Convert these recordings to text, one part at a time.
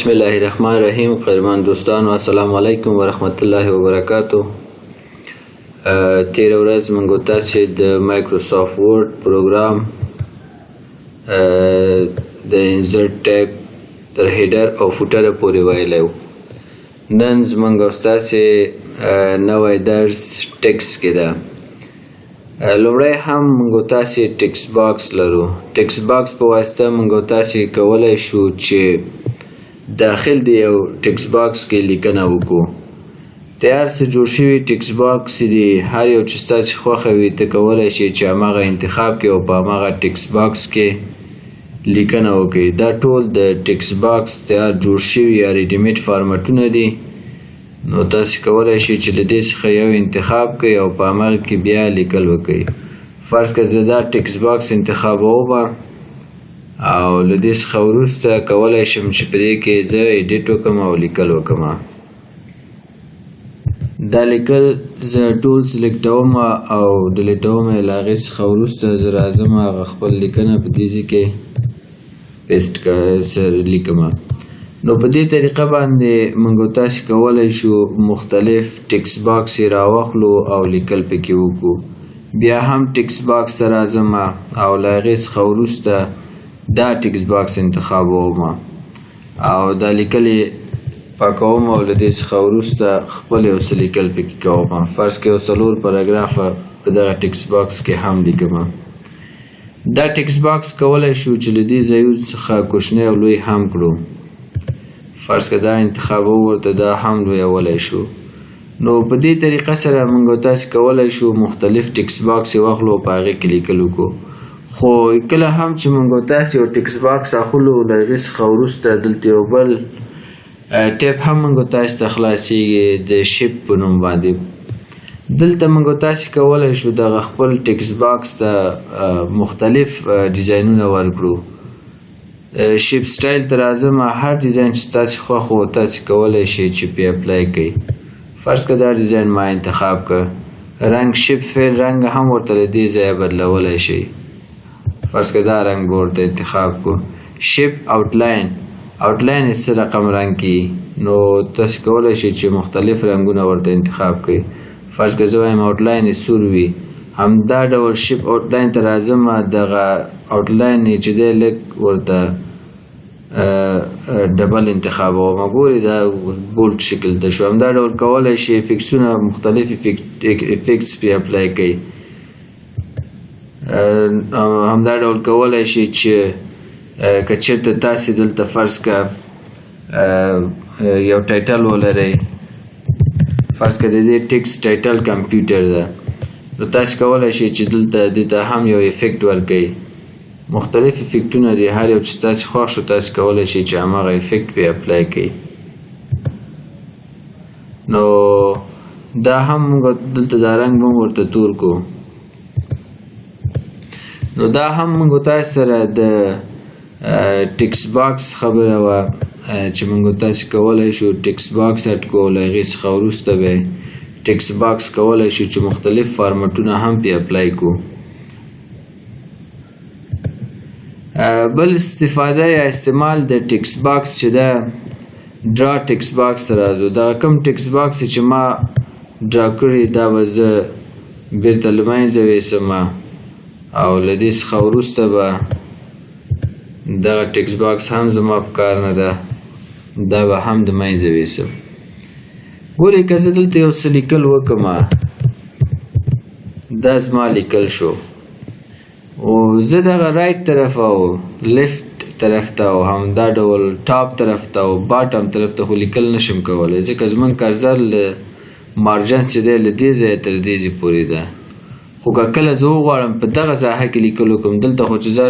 بسم الله الرحمن الرحیم. قدرمن دوستانو السلام علیکم ورحمت الله وبرکاتو. تیر ورځ موږ تاسو د مایکروسافت ورډ پروګرام د انسرټ ټیب تر هیډر او فوټر پورې وایلو. نن زموږ تاسو نوې درس ټیکس کې ده. لومړی هم موږ تاسو ټیکس باکس لرو. ټیکس باکس په واسطه موږ تاسو کولای شو چې داخل دی یو ټیکس باکس کې لیکنه وکړو. تیار څه جوړ شوی ټیکس باکس دی، هر یو چې تاسو خوښه وي ته کولای شئ چې هغه انتخاب کړئ او په هغه ټیکس باکس کې لیکنه وکړئ. دا ټول د ټیکس باکس تیار جوړ شوی یا ریډیمیډ فارمټونه دي، نو تاسو کولای شئ چې له دې څخه یو انتخاب کړئ او په هغه کې بیا لیکل وکړئ. فرض کړئ زه دا ټیکس باکس انتخابوم او له دې څخه وروسته کولای شم چې په دې کې زه ایډیټ وکړم او لیکل وکړم. دا لیکل زه ټول سلیکټوم او ډیلیټوم، له هغې څخه وروسته زه راځم هغه خپل لیکنه په دې ځای کې پیسټ لیکم. نو په دې طریقه باندې موږ تاسو کولای شو مختلف ټیکس باکس راواخلو او لیکل پکې وکړو. بیا هم ټیکس باکس ته راځم او له هغې څخه وروسته دا ټیکس باکس انتخابوم او دا لیکل پاکوم او له دې څخه وروسته خپل یو څه لیکل پکې کوم. فرض کړئ یو څلور پاراګرافه په دغه ټیکس باکس کې هم لیکم. دا ټیکس باکس کولای شو چې له دې ځایونو څخه کوچنی او لوی هم کړو. فرض کړئ دا انتخابو ورته دا هم لویولی شو. نو په دې طریقه سره موږ تاسو کولای شو مختلف ټیکس باکس واخلو او په هغې کې لیکل وکړو. خو کله هم چې موږ تاسو یو ټیکس باکس اخلو له هغې څخه وروسته دلته یو بل ټیب هم موږ تاسو ته خلاصیږي د شیپ په نوم باندې. دلته موږ تاسو کولای شو دغه خپل ټیکس باکس ته مختلف ډیزاینونه ورکړو. شیپ سټایل ته راځم، هر ډیزاین چې تاسو خوښ و تاسو کولای شئ چې پې اپلای کړئ. فرض کړه دا ډیزاین ما انتخاب کړ. رنګ شیپ فیل رنګ هم ورته له دې ځایه بدلولی شئ. فرض کړه دا رنګ به ورته انتخاب کړو. شیپ آوټلاین یې څه رقم رنګ کړي، نو تاسو کولی شئ چې مختلف رنګونه ورته انتخاب کړئ. فرض کړه زه وایم آوټلاین یې سور وي، همدا ډول شیپ آوټلاین ته راځم، دغه آوټلاین یې چې دی لږ ورته ډبل انتخابوم. ګورئ دا بولډ شکل ته شو. همدا ډول کولی شئ افیکسونه مختلف افیکټس پې اپلای کړئ. همدا ډول کولی شئ چې که چېرته تاسې دلته فرض کړه یو ټایټل ولرئ، فرض کړه د دې ټیکس ټایټل کمپیوټر ده، نو تاسې کولی شئ چې دلته دې ته هم یو افیکټ ورکړئ. مختلف افیکټونه دي، هر یو چې تاسې خوښ شو تاسې کولی شئ چې هماغه افیکټ پې اپلای کړئ. نو دا هم موږ دلته دا رنګ به ورته تور کړو. نو دا هم موږ تاسې سره د ټیکس باکس خبره وه چې موږ تاسې کولی شو ټیکس باکس اډ کړو. له هغې څخه وروسته به ټیکس باکس کولی شو چې مختلف فارمټونه هم پې اپلای کړو. بل استفاده یا استعمال د ټیکس باکس چې ده، ډرا ټیکس باکس ته راځو. دغه کوم ټیکس باکس چې ما ډرا کړي دا به زه بېرته له منځه ویسم او له دې څخه وروسته به دغه ټیکس باکس هم زما په کار نه ده، دا به هم د منځه ویسم. ګورئ که زه دلته یو څه لیکل وکړم، دا زما لیکل شو، او زه دغه رایټ طرف او لیفت طرف ته او همدا ډول ټاپ طرف ته او باټم طرف ته خو لیکل نشم کولی، ځکه زموږ کرزر له مارجنس چې دی له دې ځایه تر دې ځای پورې ده. خو که کله زه وغواړم په دغه ساحه کې لیکل وکړم، دلته خو چې زه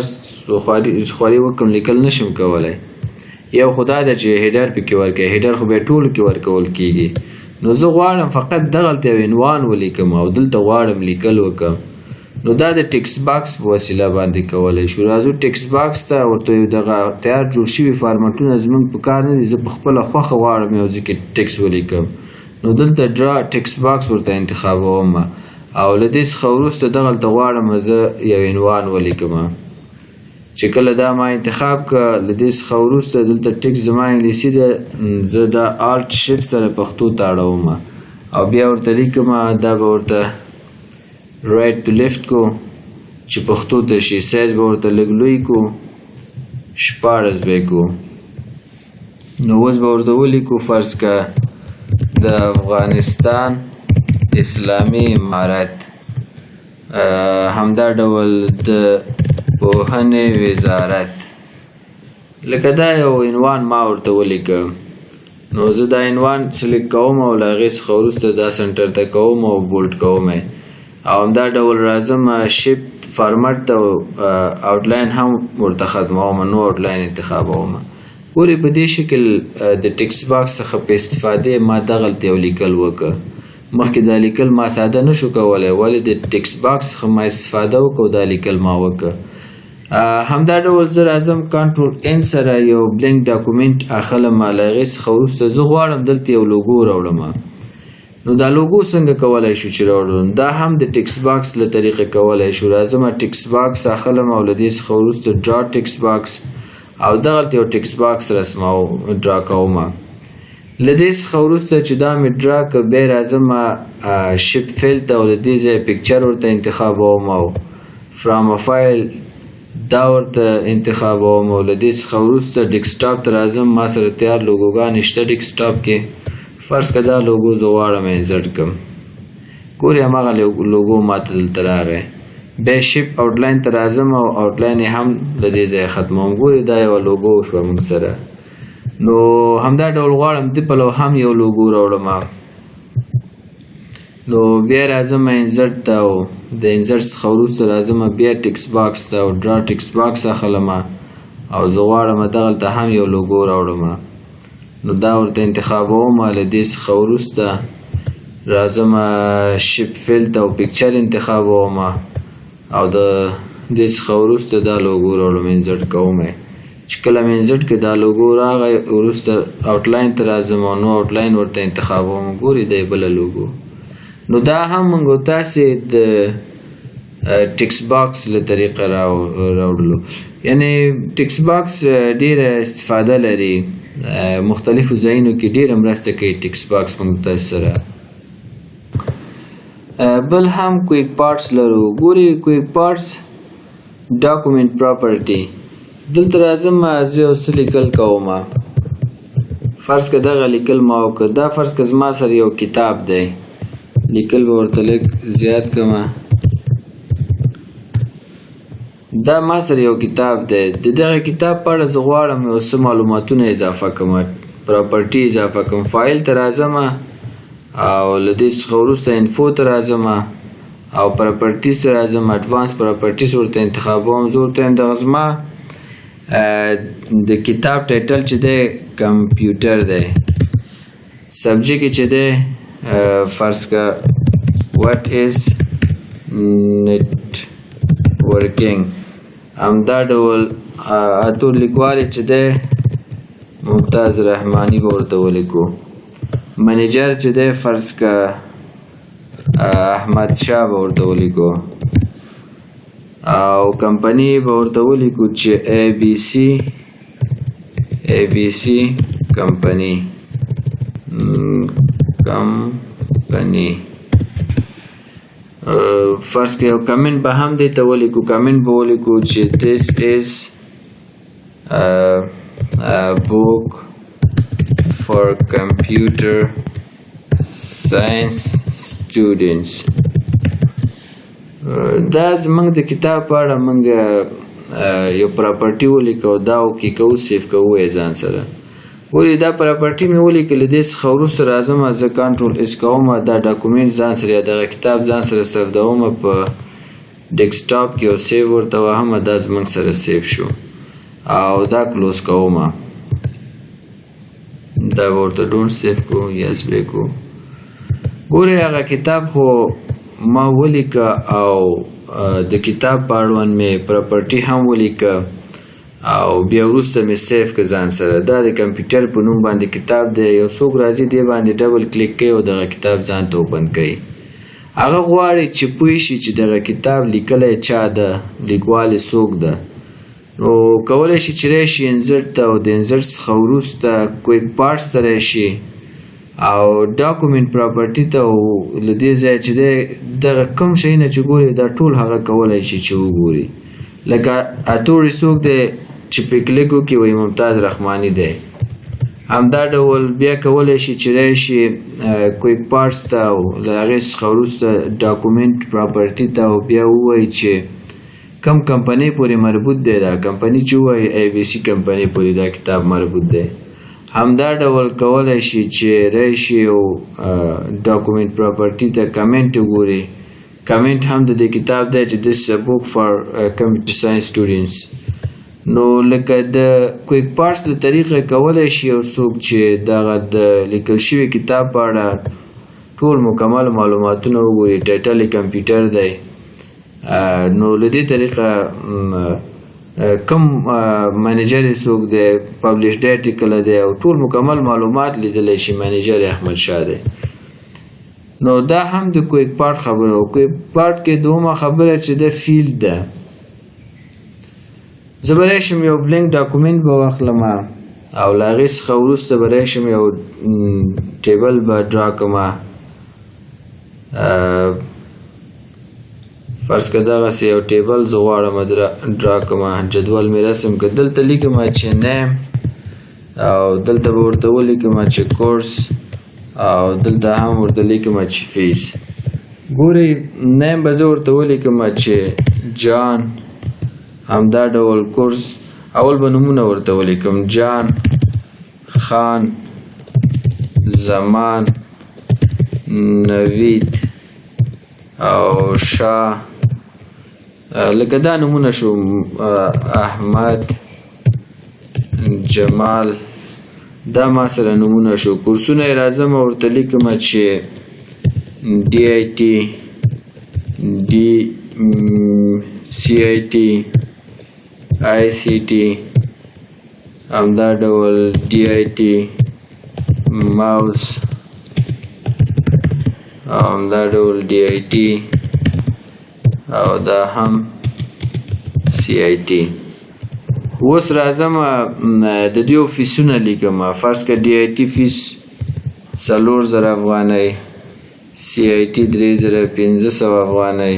خواري وکړم لیکل نشم کولی. یو خو دا ده چې هیډر پکې ورکړئ، هیډر خو بیا ټولو کې ورکول کېږي. نو زه غواړم فقط دغلته یو عنوان ولیکم او دلته غواړم لیکل وکړم، نو دا د ټیکس باکس په وسیله باندې کولی شو. راځو ټیکس باکس ته، ورته دغه تیار جوړ شوي فارمټونه زموږ په کار نه دي، زه په خپله خوښه غواړم یو ځای کې ټیکس ولیکم. نو دلته ډرا ټیکس باکس ورته انتخابوم او له دې څخه وروسته دغلته غواړم زه یو عنوان ولیکم. چې کله دا ما انتخاب که لدې څخه وروسته دلته ټیکس زما انګلیسي ده زه دا آلټ شفت سره پښتو ته اړوم او بیا ورته لیکم دا به ورته رایټ ټو لیفت کو چې پښتو ته شي سایز به ورته لږ لوی کو 14 به کو نو اوس به ورته ولیکو فرض که د افغانستان اسلامي امارت همدا ډول د پوهنې وزارت لکه دا یو عنوان ما ورته ولیکه نو زه دا عنوان سلیکټ کوم او له هغې څخه وروسته دا سنټر ته کوم او بولډ کوم او همدا ډول راځم شیفت فارمټ ته آوټلاین هم ورته ختموم نو آوټلاین انتخابوم ګورې په دې شکل د ټیکس باکس څخه په استفادې ما دغلته یو لیکل وکړه مخکې دا لیکل ما ساده نشو کولی ولې د ټیکس باکس څخه ما استفاده وکړو دا لیکل ما وکړه همدا ډول زه راځم کنټرول ان سره یو بلینک ډاکومنټ اخلم له هغې څخه وروسته زه غواړم دلته یو لوګو راوړم نو دا لوګو څنګه کولی شو چې راوړم دا هم د ټیکس باکس له طریقې کولی شو راځم ټیکس باکس اخلم او له دې څخه وروسته ډرا ټیکس باکس او دغلته یو ټیکس باکس رسموم ډرا کوم له دې څخه وروسته چې دا مې ډرا که بیا راځم شپ فیل ته او د دې ځای پکچر ورته انتخابوم او فرام فایل دا ورته انتخابوم او له دې څخه وروسته ډیسکټاپ ته راځم ما سره تیار لوګوګانې شته ډیسکټاپ کې فرض که دا لوګو زه غواړم انزرټ کړم ګورې هماغه لوګو ما ته دلته راغی بیا شپ آوټلاین ته راځم او آوټلاین یې هم له دې ځایه ختموم ګورې دا یوه لوګو شوه موږ سره نو همدا ډول غواړم دې پلو هم یو لوګو راوړم نو بیا راځم انزرټ ته او د انزرټ څخه وروسته راځم بیا ټیکس باکس ته او ډرا ټیکس باکس اخلم او زه غواړم دغلته هم یو لوګو راوړم نو دا ورته انتخابوم له دې څخه وروسته راځم شپ فیل ته او پکچر انتخابوم او د دې څخه وروسته دا لوګو راوړم انزرټ کوم چې کله مې انزرټ کې دا لوګو راغی وروسته آوټلاین ته راځم او نو آوټلاین ورته انتخابوم ګورې دی بله لوګو نو دا هم موږ تاسې د ټیکس باکس له طریقه راوړلو یعنی ټیکس باکس ډیره استفاده لري مختلفو ځایونو کې ډیره مرسته کوي ټیکس باکس موږ تاسې سره بل هم کویک پارټس لرو ګورې کویک پارټس ډاکومنټ پراپرټي دلته راځم زه یو څه لیکل کوم فرض که دغه لیکل ما وکړه دا فرض که زما سره یو کتاب دی لیکل به ورته لږ زیات کړم دا ما سره یو کتاب دی د دغه کتاب په اړه زه غواړم یو څه معلوماتونه اضافه کړم پراپرټي اضافه کړم فایل ته راځم او له دې څخه وروسته انفو ته راځم او پراپرټیز ته راځم اډوانس پراپرټیز ورته انتخابوم زه ورته وایم دغه زما د کتاب ټایټل چې دی کمپیوټر دی سبجیکټ چې دی فرض که what is networking همدا ډول اتو لیکوالی چې دی ممتاز رحمانی به ورته ولیکو منیجر چې دی فرض که احمد شاه به ورته ولیکو او کمپنی به ورته ولیکو چې ABC کمپنی فرض که یو کمنټ به هم دی ته ولیکو کمنټ به ولیکو چې this is a book for computer science students دا زمونږ د کتاب په اړه مونږ یو پراپرټي ولیکو دا وکیکو سیف کوو یې ځان سره ولې دا پراپرټي مې ولیکل دې څخه وروسته راځم زه کنټرول اس کوم دا ډاکومنټ ځان سره دغه کتاب ځان سره سیفدوم په ډیسکټاپ کې او سیو ورته وهم دا زمونږ سره سیف شو او دا کلوز کوم دا ورته ډونټ سیف کو یس به کو ګوره هغه کتاب خو ما ولیکه او د کتاب په اړوند مې پراپرټي هم ولیکه او بیا وروسته مې سیف که ځان سره دا د کمپیوټر په نوم باندې کتاب دی یو څوک راځي دی باندې ډبل کلیک کوي او دغه کتاب ځان ته اوپن کوي هغه غواړي چې پوه شي چې دغه کتاب لیکلی چا ده لیکوال یې څوک ده نو کولی شي چې راشي انزرټ ته او د انزرټ څخه وروسته کویک پارټس ته راشي او ډاکومنټ پراپرټي ته او له دې ځایه چې دی دغه کوم شیونه چې ګوري دا ټول هغه کولی شي چې وګوري. لکه اتوړی څوک دی چې پې کلیک وکړي وایي ممتاز رحماني دی. همدا ډول بیا کولی شي چې راشي کویک پارټس ته او له هغې څخه وروسته ډاکومنټ پراپرټي ته او بیا ووایي چې کم کمپنۍ پورې مربوط دی. دا کمپنۍ چې ووایي ABC کمپنۍ پورې دا کتاب مربوط دی. همدا ډول کولی شي چې راشي او ډاکومنټ پراپرټي ته کمنټ وګوري. کمنټ هم د دې کتاب دی چې this is a book for computer science students. نو لکه د کویک پارټس د طریقه کولی شي یو څوک چې دغه د لیکل شوي کتاب په اړه ټول مکمل معلوماتونه وګوري. ټایټل یې کمپیوټر دی. نو له دې طریقه کم منیجر یې څوک دی، پبلشډ آرټیکل دی او ټول مکمل معلومات لیدلی شي. منیجر احمد شاه دی. نو دا هم د کویک پارټ خبره. او کویک پارټ کې دومره خبره چې د فیلډ ده. زه به راشم یو بلینک ډاکومنټ به واخلم او له هغې څخه وروسته به راشم یو ټیبل به ډرا کړم. فرض که دغسې یو ټیبل زه غواړم ډرا کړم. جدول مې رسم که دلته لیکم چې نیم او دلته به ورته ولیکم چې کورس او دلته هم ورته لیکم چې فیس. ګورئ نیم به زه ورته ولیکم چې جان. همدا ډول کورس اول به نومونه ورته ولیکم جان، خان، زمان، نوید او شاه. لکه دا نومونه شو احمد، جمال. دا ما سره نومونه شو. کورسونه یې راځم ورته لیکم چې DIT، CIT، ICT. همدا ډول DIT ماوس او همدا ډول DIT او دا هم CIT. اوس راځم د دې فیسونه لیکم. فرض که DIT فیس 4000 افغانۍ، CIT 3500 افغانۍ،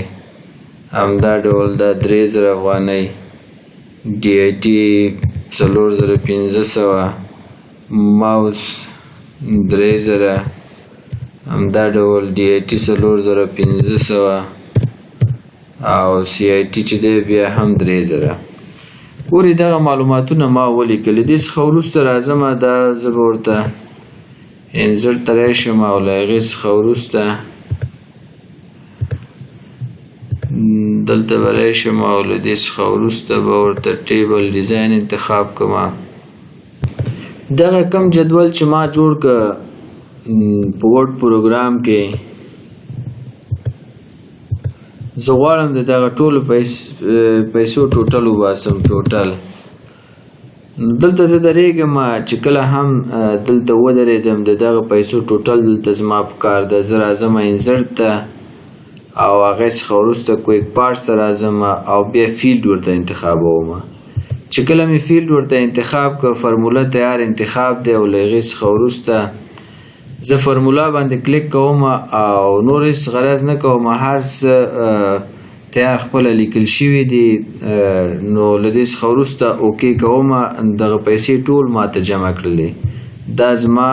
همدا ډول دا 3000 افغانۍ، DIT 4500، ماوس 3000، همدا ډول DIT 4500 او CIT چې دی بیا هم 3000. ګورئ دغه معلوماتونه ما ولیکل. دې څخه وروسته راځم دا زه به ورته انزرټ ته راشم او له هغې څخه وروسته دلته به راشم او له دې څخه وروسته به ورته ټیبل ډیزاین انتخاب کړم. دغه کم جدول چې ما جوړ کړ په ورډ پروګرام کې زه غواړم د دغه ټولو پیسو ټوټل وباسم. ټوټل دلته زه درېږم چې کله هم دلته ودرېدم د دغه پیسو ټوټل دلته زما په کار ده. زه راځم انزرټ ته او هغې څخه وروسته کویک پارټس ته راځم او بیا فیلډ ورته انتخابوم. چې کله مې فیلډ ورته انتخاب کړ فرموله تیار انتخاب دی او له هغې څخه وروسته زه فرموله باندې کلیک کوم او نور هېڅ غرض نه کوم. هر څه تیار خپله لیکل شوي دي. نو له دې څخه وروسته اوکې کوم. دغه پیسې ټول ما ته جمع کړلې. دا زما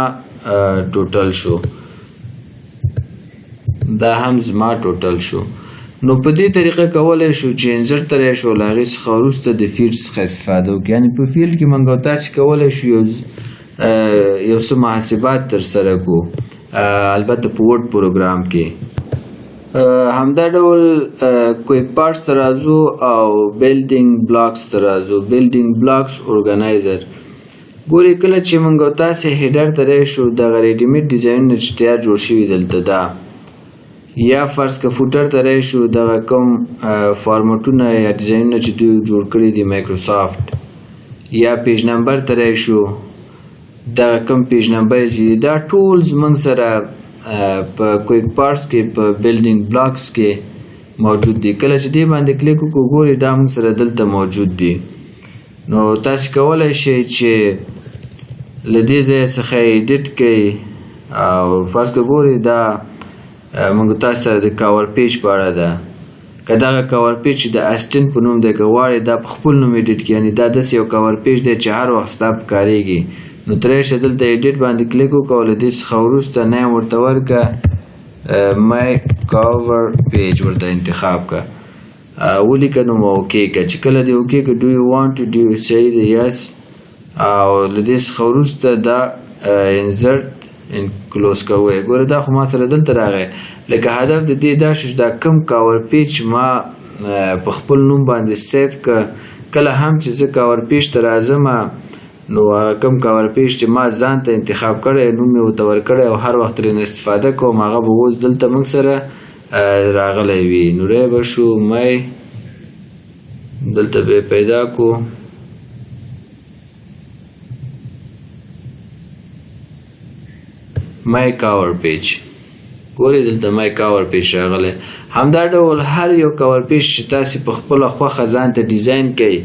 ټوټل شو. دا هم زما ټوټل شو. نو په دې طریقه کولی شو چې انزرټ ته راشو له هغې څخه وروسته د فیلډ څخه استفاده وکړو. یعنې په فیلډ کې موږ او تاسې کولی شو یو څه محاسبات ترسره کړو، البته په ورډ پروګرام کې. همدا ډول کویک پارټس ته راځو او بلډینګ بلاکس ته راځو. بلډینګ بلاکس ارګنایزر. ګورئ کله چې موږ او تاسې هیډر ته راشو دغه ریډیمیډ ډیزاینونه چې تیار جوړ شوي دلته ده، یا فرض که فوټر ته راشو دغه کوم فارمټونه یا ډیزاینونه چې دوی جوړ کړي دي مایکروسافټ، یا پیج نمبر ته راشو دغه کوم پیج نمبر چې دا ټول زموږ سره په کویک پارټس کې په بلډینګ بلاکس کې موجود دي. کله چې دې باندې کلیک وکړو ګورئ دا موږ سره دلته موجود دي. نو تاسو کولای شئ چې له دې ځای څخه ایډیټ کړئ او فرض کړئ ګورئ دا موږ تاسو سره د کاور پیج په اړه ده. که دغه کاور پیج د اسټن په نوم دی که غواړئ دا په خپل نوم ایډیټ کړئ، یعنې دا داسې یو کاور پیج دی چې هر وخت ستا په کارېږي. نو ترې شه دلته ایډیټ باندې کلیک وکړه او له دې څخه وروسته نیم ورته ورکړه مای کاور پیج ورته انتخاب کړه، ولیکه نو اوکې کړه. چې کله دې اوکې کړه ډو یو وانټ ټو ډو صحیح دی یس، او له دې څخه وروسته دا انزرټ کلوز کوئ. ګوره دا خو ما سره دلته راغی، لکه هدف د دې دا شو چې دا کم کاور پیج ما په خپل نوم باندې سیف که کله هم چې زه کاور پیج ته راځم نو کم کاور پیج چې ما ځان ته انتخاب کړی نوم مې ورته ورکړی او هر وخت ترېنه استفاده کوم هغه به اوس دلته موږ سره راغلی وي. نو ری به شو مای دلته به پیدا کو مای کاور پیج، ګورئ دلته مای کاور پیج راغلی. همدا ډول هر یو کاور پیج چې تاسې په خپله خوښه ځان ته ډیزاین کوئ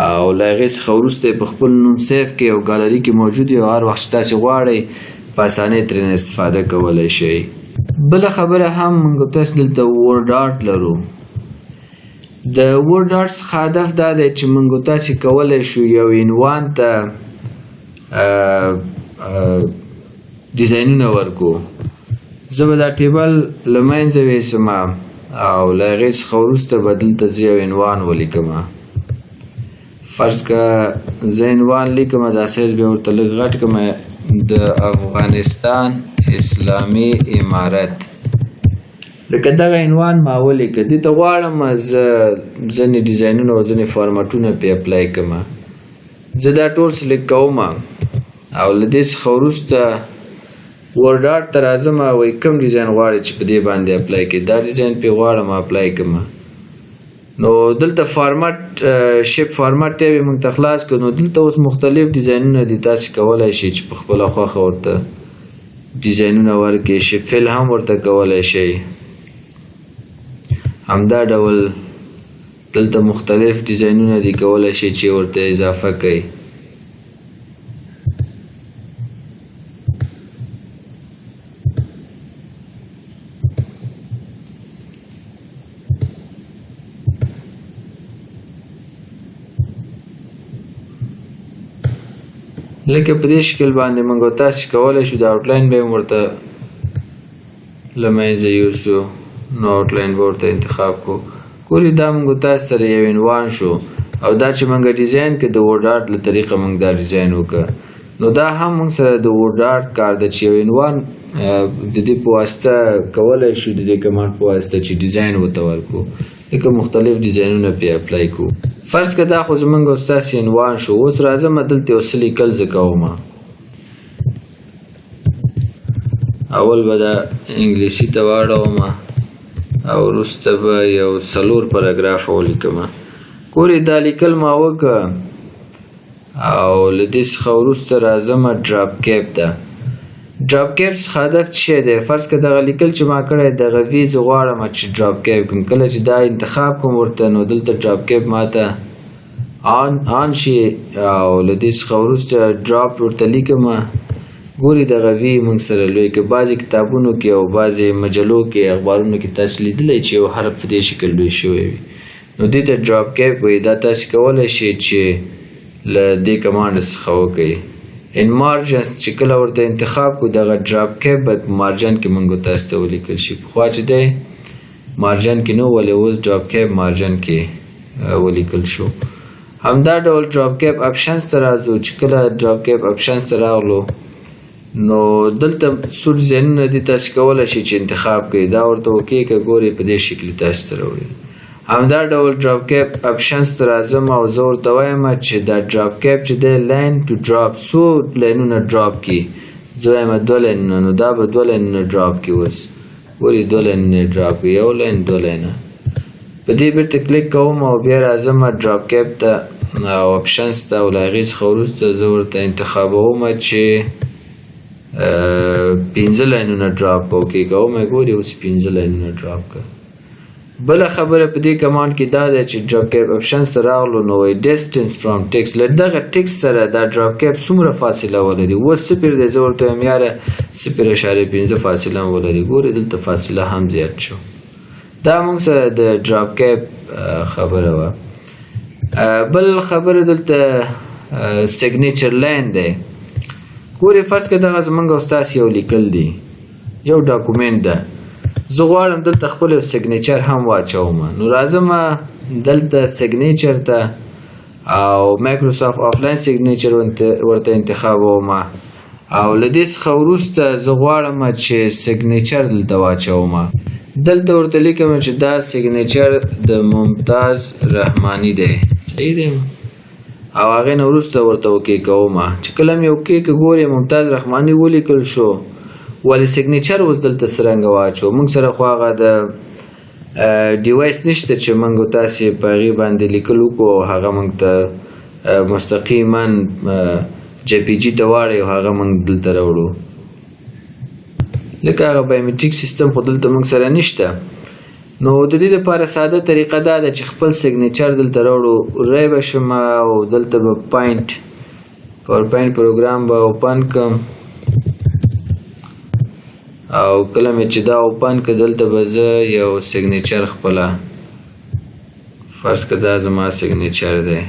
او له هغې څخه وروسته یې په خپل نوم سیف کړئ او ګالري کې موجود وي او هر وخت چې تاسې غواړئ په اسانۍ ترېنه استفاده کولی شئ. بله خبره هم موږ تاسې دلته ورډ آرټ لرو. د ورډ آرټ څخه هدف دا دی چې موږ تاسې کولی شو یو عنوان ته ډیزاینونه ورکو. زه به دا ټیبل له منځه ویسم او له هغې څخه وروسته به دلته زه یو عنوان ولیکم. فرض که زه عنوان لیکم دا سایز به ورته لږ غټ کړم، د افغانستان اسلامي امارت. لکه دغه عنوان ما ولیکه. دې ته غواړم زه ځینې ډیزاینونه او ځینې فارمټونه پې اپلای کړم. زه دا ټول سلیکټ کوم او له دې څخه وروسته ورډ آرټ ته راځم وایي کوم ډیزاین غواړئ چې په دې باندې اپلای کړئ. دا ډیزاین پې غواړم اپلای کړم. نو دلته فارمټ شیپ فارمټ ټیب یې موږ ته خلاص کړو. نو دلته اوس مختلف ډیزاینونه دي، تاسې کولی شئ چې په خپله خوښه ورته ډیزاینونه ورکړئ. فل هم ورته کولی شئ. همدا ډول دلته مختلف ډیزاینونه دي کولی شئ چې ورته اضافه کړئ. لکه په دې شکل باندې موږ تاسې کولی شو د آوټلاین به یې ورته له منځه یوسو. نو آوټلاین به ورته انتخاب کړو. ګورئ دا موږ تاسې سره یو عنوان شو او دا چې موږ ډیزاین کړ د ورډ آرټ له طریقه موږ دا ډیزاین وکړه. نو دا هم موږ سره د ورډ آرټ کار ده چې یو عنوان د دې په واسطه کولی شو د دې کمانډ په واسطه چې ډیزاین ورته ورکړو. لکه مختلف ډیزاینونه پې اپلای کړو. فرض که دا خو زمونږ او ستاسې عنوان شو. اوس راځم دلته یو څه لیکل زه کوم. اول به دا انګلیسي ته واړوم او وروسته به یو 4 پاراګراف ولیکم. ګورئ دا لیکل ما وکړه او له دې څخه وروسته راځم ډراپ کیپ ته. ډراپ کیپ څخه هدف څه شی دی؟ فرض که دغه لیکل چې ما کړی دغه وي زه غواړم چې ډراپ کیپ کړم. کله چې دا انتخاب کوم ورته نو دلته ډراپ کیپ ما ته آن شي او له دې څخه وروسته ډراپ ورته لیکم. ګورئ دغه وي موږ سره لوی که بعضې کتابونو کې او بعضې مجلو کې اخبارونو کې تاسې لیدلی چې یو حرف په دې شکل لوی شوی وي. نو دې ته ډراپ کیپ وایي. دا تاسې کولی شئ چې له دې کمانډ څخه وکړئ. ان مارجنز چې کله ورته انتخاب کړو دغه ډراپ کیپ باید په مارجن کې موږ تاسو ته ولیکل شي. پخوا چې دی مارجن کې نه ولې اوس ډراپ کیپ مارجن کې ولیکل شو. همدا ډول ډراپ کیپ اپشنز ته راځو. چې کله ډراپ کیپ اپشنز ته راغلو نو دلته څو ډیزاینونه دي تاسو کولی شئ چې انتخاب کړئ. دا ورته اوکې که ګورئ په دې شکل تاسو ته راوړي. همدا ډول ډراپ کیپ اپشنز ته راځم او زه ورته وایم چې دا ډراپ کیپ چې دی لاین ټو ډراپ څو لاینونه ډراپ کړي. زه وایم 2 لاینونه. نو دا به 2 لاینونه ډراپ کړي. اوس ګورئ 2 لاینونه ډراپ کړي. 1 لاین 2 لاینه. په دې بیرته کلیک کوم او بیا راځم ډراپ کیپ ته او اپشنز ته او له هغې څخه وروسته زه ورته انتخابوم چې 5 لاینونه ډراپ اوکې کوم. ګورئ اوس 5 لاینونه ډراپ کړه. بل خبره په دې کمانډ کې دا ده چې ډراپ کیپ اپشن سره راغلو نو ډیسټنس فرام ټیکس له دغه ټیکس سره دا ډراپ کیپ څومره فاصله ولري اوس 0 دی زه ورته وایم یاره 0.5 فاصله ولري ګورې دلته فاصله هم زیات شو دا موږ سره د ډراپ کیپ خبره وه بل خبره دلته سیګنیچر لاین دی ګورې فرض کړه دغه زموږ او ستاسې یو لیکل دی یو ډاکومنټ ده زه غواړم دلته خپل سیګنیچر هم واچوم نو راځم دلته سیګنیچر ته او مایکروسافټ آفلاین سیګنیچر ورته انتخابوم او له دې څخه وروسته زه غواړم چې سیګنیچر دلته واچوم دلته ورته لیکم چې دا سیګنیچر د ممتاز رحماني دی صحیح دی او هغې نه وروسته ورته اوکې کوم چې کله مې اوکې که ګورې ممتاز رحماني ولیکل شو ولې سیګنیچر اوس دلته څرنګه واچو موږ سره خو هغه د ډیوایس نشته چې موږ تاسې په هغې باندې لیکل وکړو او هغه موږ ته مستقیما جی پی جي ته واړی او هغه موږ دلته راوړو لکه هغه بایومیټریک سیستم خو دلته موږ سره نشته نو د دې لپاره ساده طریقه دا ده چې خپل سیګنیچر دلته راوړو ری به شم او دلته به پاورپاینټ پروګرام به اوپن کړم او کله مې چې دا اوپن کړ دلته به زه یو سیګنیچر خپله فرض کړه دا زما سیګنیچر دی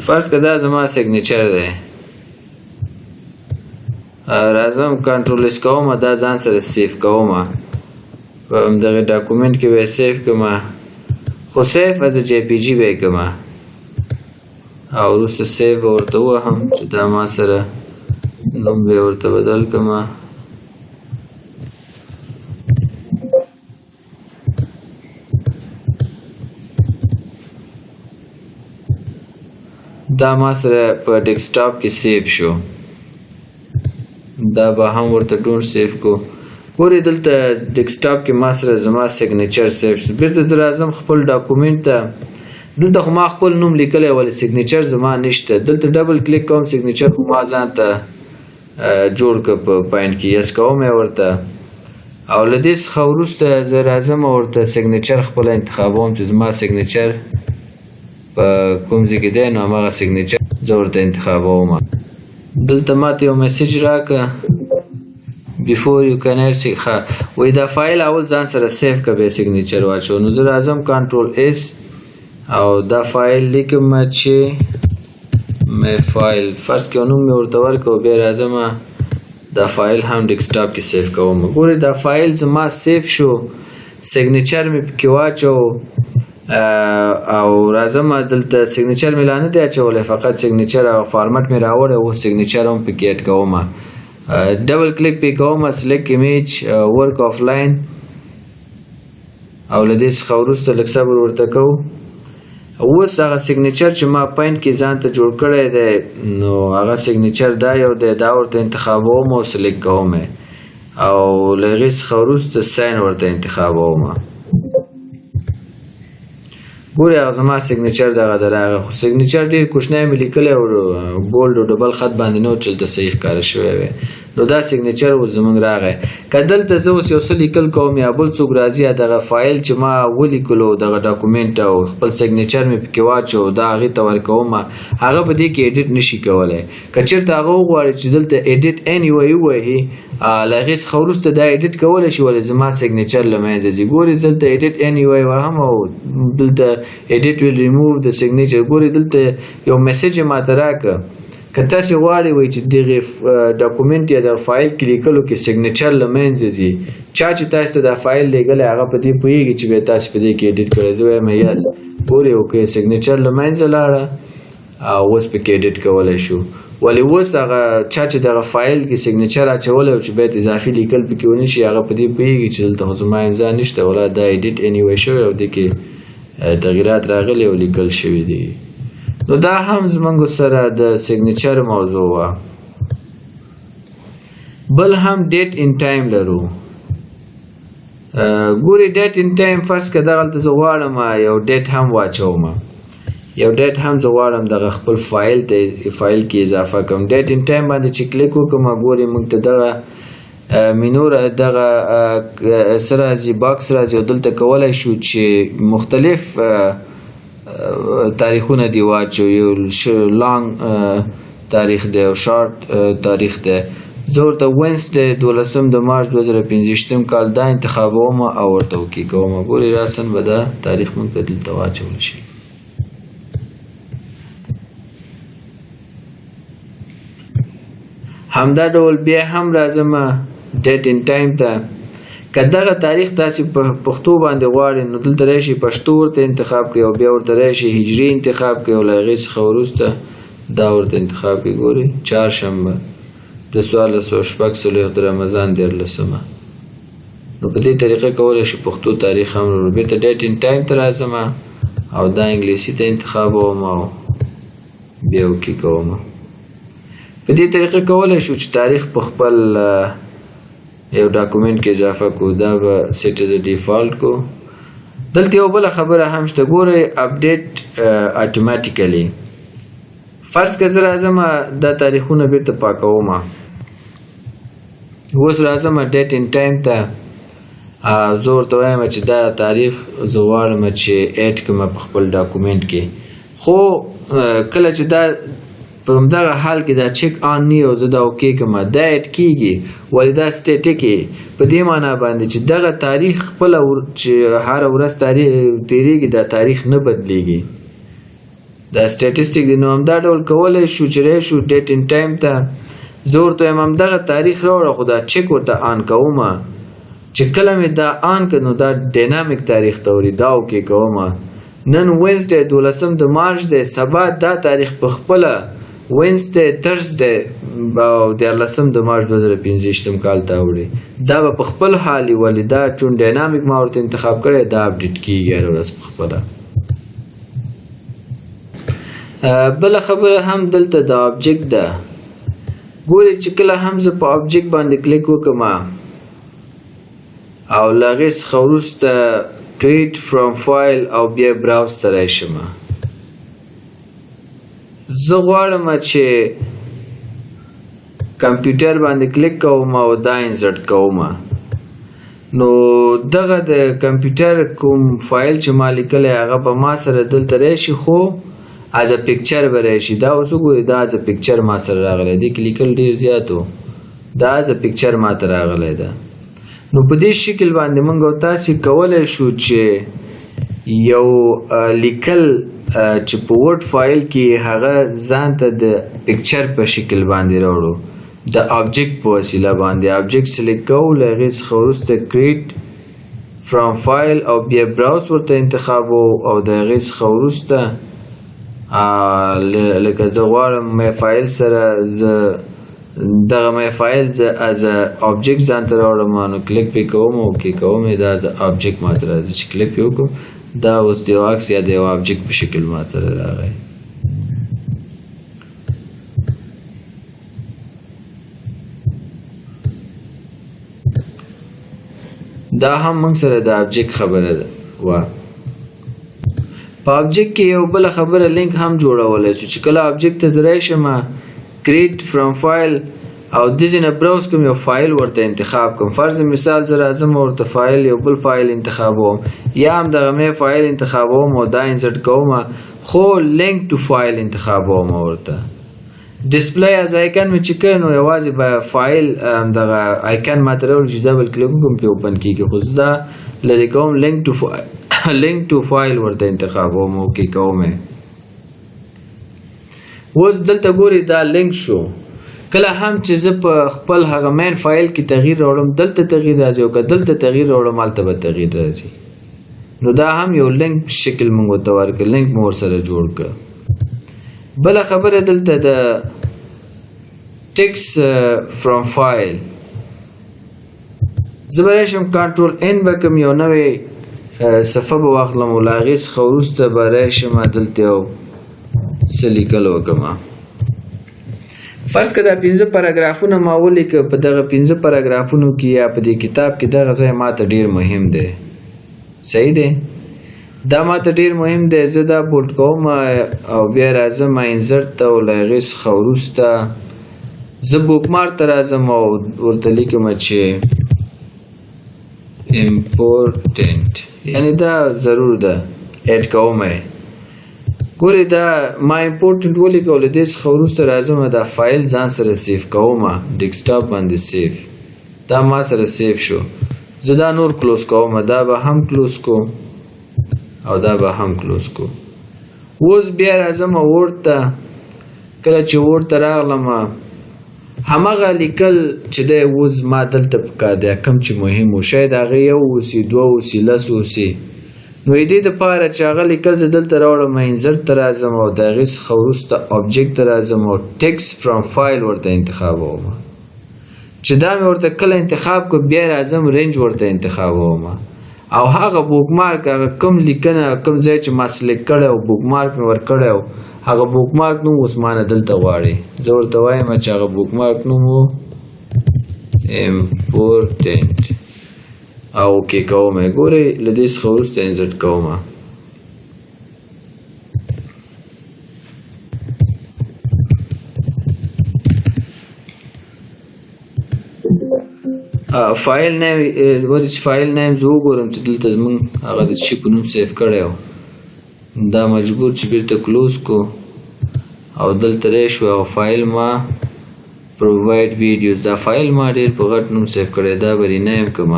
فرض کړه دا زما سیګنیچر دی راځم کنټرول اس کوم دا ځان سره سیف کوم په همدغه ډاکومنټ کې به سیف کړم خو سیف از جی پی جي به یې کړم او وروسته سیف به ورته ووهم چې دا ما سره نوم به یې ورته بدل کړم دا ما سره په ډیسکټاپ کې سیف شو دا به هم ورته ډونټ سیف کو ګورې دلته ډیسکټاپ کې ما سره زما سیګنیچر سیف شو بیرته زه راځم خپل ډاکومنټ ته دلته خو ما خپل نوم لیکلی ولې سیګنیچر زما نشته دلته ډبل کلیک کوم سیګنیچر خو ما ځان ته جوړ کړ په پاینټ کې یس کوم یې ورته او له دې څخه وروسته زه راځم ورته سیګنیچر خپله انتخابوم چې زما سیګنیچر په کوم ځای کې دی نو هماغه سیګنیچر زه ورته انتخابوم دلته ماته یو میسیج راکړه before you can وایي دا فایل اول ځان سره سیف که بیا سیګنیچر واچو نو زه راځم کنټرول اس او دا فایل لیکم چې مې فایل فرض کې نوم مې ورته ورکړو بیا راځم دا فایل هم ډیسکټاپ کې سیف کوم ګورې دا فایل زما سیف شو سیګنیچر مې پکې واچو او راځم دلته سیګنیچر مې لا نه دی اچولی فقط سیګنیچر او فارمټ مې راوړی او سیګنیچر هم پکې اډ کوم ډبل کلیک پې کوم سلیکټ ایمیج ورک آفلاین او له دې څخه وروسته لږ صبر ورته کوو اوس هغه سیګنیچر چې ما پاینټ کې ځان ته جوړ کړی دی نو هغه سیګنیچر دا یو دی دا ورته انتخابوم او سلیکټ کوم او له هغې څخه وروسته ساین ورته انتخابوم ګورې هغه زما سیګنیچر دغه د راغی خو سیګنیچر ډېر کوچنی مې لیکلی او بولډ او ډبل خط باندې نه و چې دلته صحیح ښکاره شوی وی نو دا سیګنیچر اوس زموږ راغی که دلته زه اوس یو څه لیکل کوم یا بل څوک راځي دغه فایل چې ما ولیکلو دغه ډاکومنټ او خپل سیګنیچر مې پکې واچو دا هغې ته ورکوم هغه په دې کې ایډیټ نشي کولی که چېرته هغه وغواړي چې دلته ایډیټ اني وی ووهي له هغې څخه وروسته دا ایډیټ کولی شي ولې زما سیګنیچر له منځه ځي ګورې دلته ایډیټ اني وی وهم او دلته edit will remove the signature ګورې دلته یو میسیج یې ماته راکړه که تاسې غواړئ وایي چې دغې ډاکومنټ یا د فایل کې لیکلو کې سیګنیچر له منځه ځي چا چې تاسې ته دا فایل لیږلی هغه په دې پوهېږي چې بیا تاسې په دې کې ایډیټ کړی زه وایم یس ګورې اوکې سیګنیچر له منځه لاړه او اوس پکې ایډیټ کولی شو ولې اوس هغه چا چې دغه فایل کې سیګنیچر اچولی او چې باید اضافي لیکل پکې ونه شي هغه په دې پوهېږي چې دلته خو زما امضا نشته ولا دا ایډیټ انیوی شوی او دې کې تغییرات راغلي او لیکل شوي دي نو دا هم زموږ سره د سیګنیچر موضوع وه بل هم ډیټ ان ټایم لرو ګوري ډیټ ان ټایم فرض که دغلته زه غواړم یو ډیټ هم واچوم یو ډیټ هم زه غواړم دغه خپل فایل کې اضافه کوم ډیټ ان ټایم باندې چې کلیک وکړم ګوري موږ ته دغه مینو دغه څه راځي باکس راځي او دلته کولی شو چې مختلف تاریخونه دې واچو یو لانګ تاریخ دی او شارټ تاریخ دی زه ورته وینسډے 12 د مارچ 2015 کال دا انتخابوم او ورته اوکې کوم ګورې راسن به دا تاریخ موږ ته دلته واچول شي همدا ډول بیا هم راځم ډیټ ان ټایم ته که دغه تاریخ تاسې په پښتو باندې غواړئ نو دلته راشي پښتو ورته انتخاب کړئ او بیا ورته راشي هجري انتخاب کړئ او له هغې څخه وروسته دا ورته انتخاب کړئ ګورئ چهارشنبه د 1446 د رمضان 14 نو په دې طریقه کولی شي پښتو تاریخ هم بیرته ډیټ ان ټایم ته راځم او دا انګلیسي ته انتخابوم او بیا اوکې کوم په دې طریقه کولی شو چې تاریخ په خپل یو ډاکومنټ کې اضافه کو دا به سیټ از ډیفالت کو دلته یو بله خبره هم شته ګورئ اپډیټ اتوماتیکلی فرض که زه راځم دا تاریخونه بیرته پاکوم اوس راځم ډیټ ان ټایم ته زه ورته وایم چې دا تاریخ زه غواړم چې ایډ کړم په خپل ډاکومنټ کې خو کله چې دا په همدغه حال کې دا چیک آن نه او زه دا اوکې کړم دا ایډ کېږي ولې دا سټیټیک په دې معنا باندې چې دغه تاریخ خپله چې هره ورځ تېرېږي دا تاریخ نه بدلیږي دا سټیټسټیک دی نو همدا ډول کولی شو چې راشو ډیټ ان ټایم ته زه ورته وایم همدغه تاریخ راوړه خو دا چیک ورته آن کوم چې کله مې دا آن کړ نو دا ډینامیک تاریخ ته وړي دا اوکې کوم نن وینسډے 12 د مارچ دی سبا دا تاریخ په خپله وینسډے ترسډے او 14 د مارچ 2015 کال ته وړي دا به په خپل حالي ولې دا چون ډینامیک ما ورته انتخاب کړی دا اپډیټ کېږي هره ورځ په خپله بله خبره هم دلته د آبجیکټ ده ګورئ چې کله هم زه په آبجیکټ باندې کلیک وکړم او له هغې څخه وروسته کریټ فرام فایل او بیا براوز ته راشم زه غواړم چې کمپیوټر باندې کلیک کوم او دا انسرټ کوم نو دغه د کمپیوټر کوم فایل چې ما لیکلی هغه به ما سره دلته راشي خو از ا پکچر به راشي دا اوس وګورئ دا از ا پکچر ما سره راغلی دی کې لیکل ډېر زیات و دا از ا پکچر ما ته راغلی ده نو په دې شکل باندې موږ او تاسې کولی شو چې یو لیکل چې په ورډ فایل کې هغه ځان ته د پکچر په شکل باندې راوړو د آبجیکټ په وسیله باندې آبجیکټ سلیکټ کوو له هغې څخه وروسته کریټ فرام فایل او بیا براوز ورته انتخابو او د هغې څخه وروسته لکه زه غواړم مای فایل سره زه دغه مای فایل زه از آبجیکټ ځان ته راوړم نو کلیک پې کوم او اوکې کوم دا از آبجیکټ ما ته راځي چې کلیک پې وکړم دا اوس د یو عکس یا د یو آبجیکټ په شکل ما سره راغی دا هم موږ سره د آبجیکټ خبره وه په آبجیکټ کې یو بله خبره لینک هم جوړولی شو چې کله آبجیکټ ته زه راشم کریټ فرام فایل او دې ځای نه براوز کوم یو فایل ورته انتخاب کوم فرض مثال زه راځم ورته فایل یو بل فایل انتخابوم یا هم دغه مې فایل انتخابوم او دا انسرټ کوم خو لینک ټو فایل انتخابوم ورته ډسپلی از آیکن مې چې کړی نو یوازې به فایل دغه آیکن ماته راوړي چې ډبل کلیک وکړم پې اوپن کېږي خو زه دا لرې کوم لینک ټو فایل ورته انتخابوم اوکې کوم اوس دلته ګورئ دا لینک شو کله هم چې زه په خپل هغه مین فایل کې تغییر راوړم دلته تغییر راځي او که دلته تغییر راوړم هلته به تغییر راځي نو دا هم یو لینک شکل موږ ورته ورکړه لینک مو ورسره جوړ کړه بله خبره دلته د ټیکس فرام فایل زه به راشم کنټرول ان به کوم یو نوی صفحه به واخلم او له هغې څخه وروسته به راشم دلته یو څه لیکل وکړم فرض کړه 15 پاراګرافونه ما ولیک په دغه 15 پاراګرافونو کې یا په دې کتاب کې دغه ځای ماته ډیر مهم دی. صحیح دی؟ دا ماته ډیر مهم دی. زه دا بولډ کوم او بیا راځم انسرټ ته او له هغې څخه وروسته زه بوکمارک ته راځم او ورته لیکم چې امپورټنټ، یعنی دا ضرور ده اډ کوم. ګورې دا ما امپورټنټ ولیکو، له دې څخه وروسته راځم دا فایل ځان سره سیف کوم، ډیسکټاپ باندې سیف. دا ما سره سیف شو. زه دا نور کلوز کوم، دا به هم کلوز کو او دا به هم کلوز کو. اوس بیا راځم ورډ ته. کله چې ورډ ته راغلم همغه لیکل چې دی اوس ما دلته پکار دی، کوم چې مهم و شاید هغه یو اوسي، دوه اوسي، لس اوسي. نو دې دپاره چې هغه لیکل زه دلته راوړم انسرټ ته راځم او د هغې څخه وروسته آبجکټ ته راځم او ټکسټ فرام فایل ورته انتخابوم. چې دا مې ورته کله انتخاب کو بیا راځم رینج ورته انتخابوم او هغه بوکمارک، هغه کوم لیکنه کوم ځای چې ما سلیکټ کړی او بوکمارک مې ورکړی و هغه بوکمارک نوم اوس مانه دلته غواړي. زه ورته وایم چې هغه بوکمارک نوم و امپورټنټ او اوکې کوم. ګورئ له دې څخه وروسته انسرټ کوم. فایل نیم ورته چې فایل نیم زه وګورم چې دلته زمونږ هغه د شي په نوم سیف کړی و، دا مجبور چې بیرته کلوز کو او دلته راشو او فایل ما پرووایډ ویډیوز، دا فایل ما ډېر په غټ نوم سیف کړی، دا به رینیم کړم،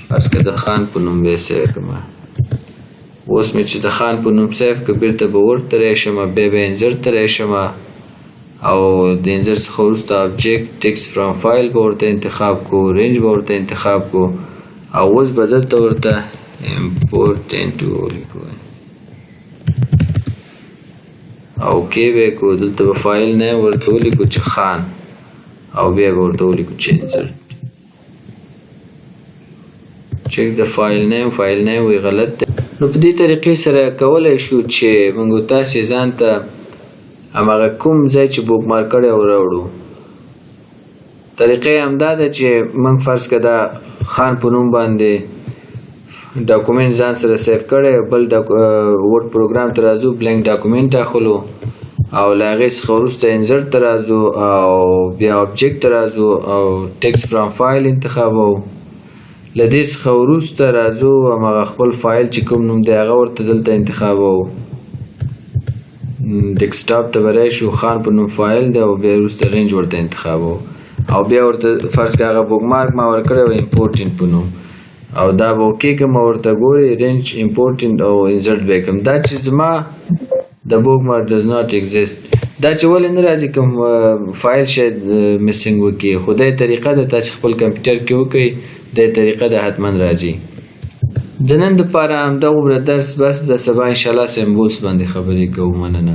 فرض کړه د خان په نوم به یې سیف کړم. اوس مې چې د خان په نوم سیف کړ بیرته به ورډ ته راشم، بیا به انسرټ ته راشم او د انسرټ څخه وروسته آبجکټ ټکسټ فرام فایل به ورته انتخاب کو، رینج به ورته انتخاب کو او اوس به دلته ورته امپورټنټ ولیکو او اوکې به یې کو. دلته به فایل نیم ورته ولیکو چې خان او بیا به ورته ولیکو چې انسرټ. چک د فایل نیم وی غلط دی. نو په دې طریقې سره کولی شو چې موږ تاسې ځان ته هماغه کوم ځای چې بوکمارک کړی او راوړو. طریقه یې همدا ده چې موږ فرض کړه دا خان په نوم باندې ډاکومنټ ځان سره سیف کړی، بل ورډ پروګرام ته راځو، بلینک ډاکومنټ اخلو او له هغې څخه وروسته انسرټ ته راځو او بیا آبجکټ ته راځو او ټکسټ فرام فایل انتخابو. له دې څخه وروسته راځو هماغه خپل فایل چې کوم نوم دی هغه ورته دلته انتخابو. ډیسکټاپ ته به راشو، خان په نوم فایل دی او بیا وروسته رینج ورته انتخابو او بیا ورته فرض کړه هغه بوکمارک ما ورکړی و امپورټنټ په نوم او دا به اوکې کړم ورته ګورئ رینج امپورټنټ او انسرټ به یې کړم. دا چې زما د بوکمارک ډز ناټ ایگزیسټ، دا چې ولې نه راځي کوم فایل شاید مسینګ وکړي، خو دا طریقه ده تاسې خپل کمپیوټر کې وکړئ، دا طریقه ده حتما راځي. د نن دپاره همدغومره درس بس، د سبا انشاءالله سمبولز باندې خبرې کوو. مننه.